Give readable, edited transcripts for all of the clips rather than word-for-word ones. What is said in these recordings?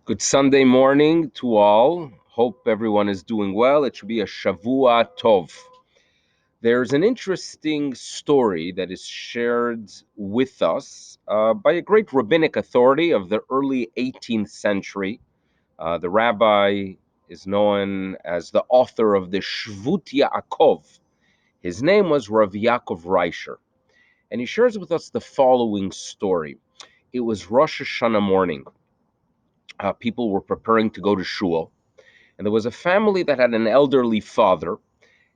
Good Sunday morning to all. Hope everyone is doing well. It should be a Shavua Tov. There's an interesting story that is shared with us by a great rabbinic authority of the early 18th century. The rabbi is known as the author of the Shvut Yaakov. His name was Rav Yaakov Reisher, and he shares with us the following story. It was Rosh Hashanah morning. People were preparing to go to shul, and there was a family that had an elderly father.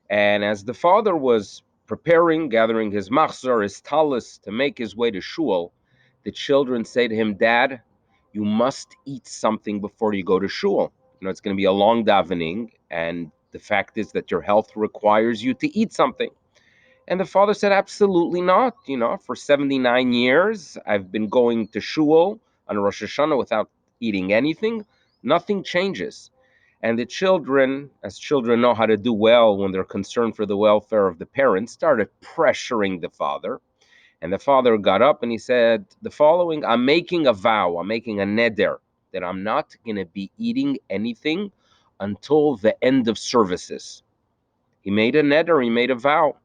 And as the father was preparing, gathering his machzor, his talus to make his way to shul, the children say to him, "Dad, you must eat something before you go to shul. It's going to be a long davening, and the fact is that your health requires you to eat something." And the father said, "Absolutely not. For 79 years, I've been going to shul on Rosh Hashanah without eating anything. Nothing changes." And the children, as children know how to do well when they're concerned for the welfare of the parents, started pressuring the father. And the father got up and he said the following: "I'm making a vow, I'm making a neder, that I'm not going to be eating anything until the end of services." He made a neder, he made a vow.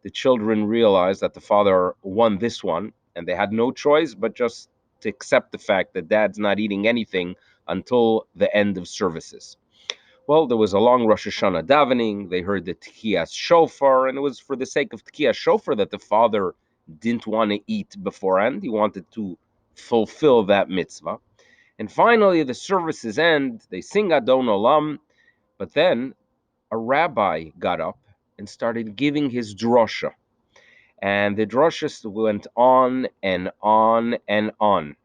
The children realized that the father won this one, and they had no choice but just to accept the fact that dad's not eating anything until the end of services. Well, there was a long Rosh Hashanah davening. They heard the Tkiyas shofar, and it was for the sake of Tkiyas shofar that the father didn't want to eat beforehand. He wanted to fulfill that mitzvah. And finally, the services end. They sing Adon Olam, but then a rabbi got up and started giving his drosha. And the drosha went on and on and on.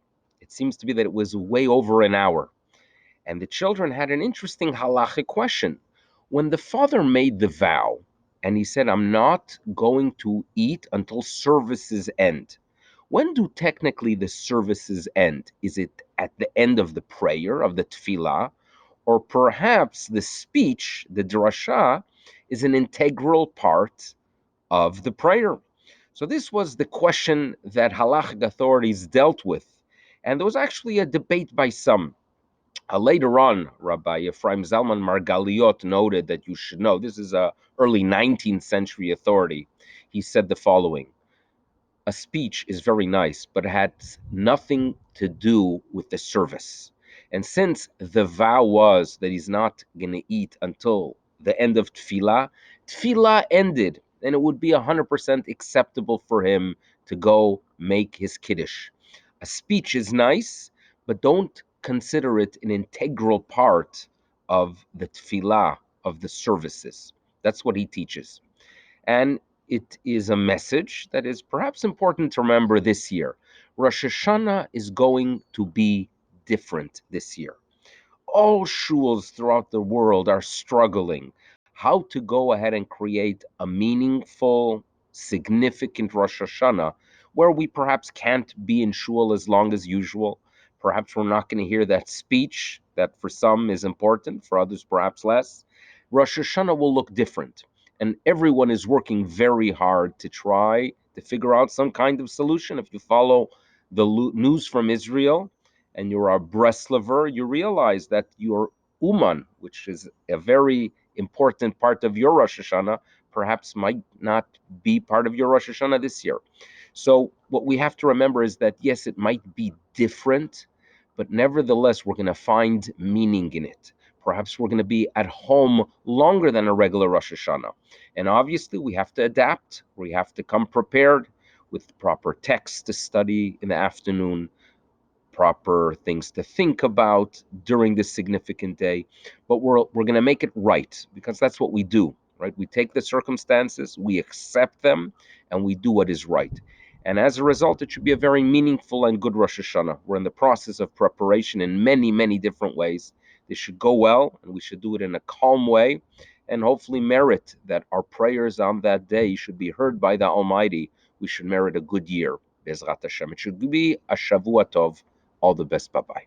It seems to be that it was way over an hour. And the children had an interesting halachic question. When the father made the vow and he said, "I'm not going to eat until services end," when do technically the services end? Is it at the end of the prayer, of the tefillah, or perhaps the speech, the drasha, is an integral part of the prayer? So this was the question that halachic authorities dealt with. And there was actually a debate by some. Later on, Rabbi Ephraim Zalman Margaliot noted that you should know, this is a early 19th century authority. He said the following: a speech is very nice, but it has nothing to do with the service. And since the vow was that he's not going to eat until the end of tefillah, tefillah ended, and it would be 100% acceptable for him to go make his kiddush. A speech is nice, but don't consider it an integral part of the tefillah, of the services. That's what he teaches. And it is a message that is perhaps important to remember this year. Rosh Hashanah is going to be different this year. All shuls throughout the world are struggling how to go ahead and create a meaningful, significant Rosh Hashanah where we perhaps can't be in shul as long as usual. Perhaps we're not going to hear that speech that for some is important, for others perhaps less. Rosh Hashanah will look different, and everyone is working very hard to try to figure out some kind of solution. If you follow the news from Israel, and you're a Breslover, you realize that your Uman, which is a very important part of your Rosh Hashanah, perhaps might not be part of your Rosh Hashanah this year. So what we have to remember is that, yes, it might be different, but nevertheless, we're going to find meaning in it. Perhaps we're going to be at home longer than a regular Rosh Hashanah. And obviously, we have to adapt. We have to come prepared with proper text to study in the afternoon, proper things to think about during this significant day, but we're going to make it right, because that's what we do, right? We take the circumstances, we accept them, and we do what is right. And as a result, it should be a very meaningful and good Rosh Hashanah. We're in the process of preparation in many, many different ways. This should go well, and we should do it in a calm way, and hopefully merit that our prayers on that day should be heard by the Almighty. We should merit a good year. Bezrat Hashem. It should be a Shavua Tov. All the best. Bye-bye.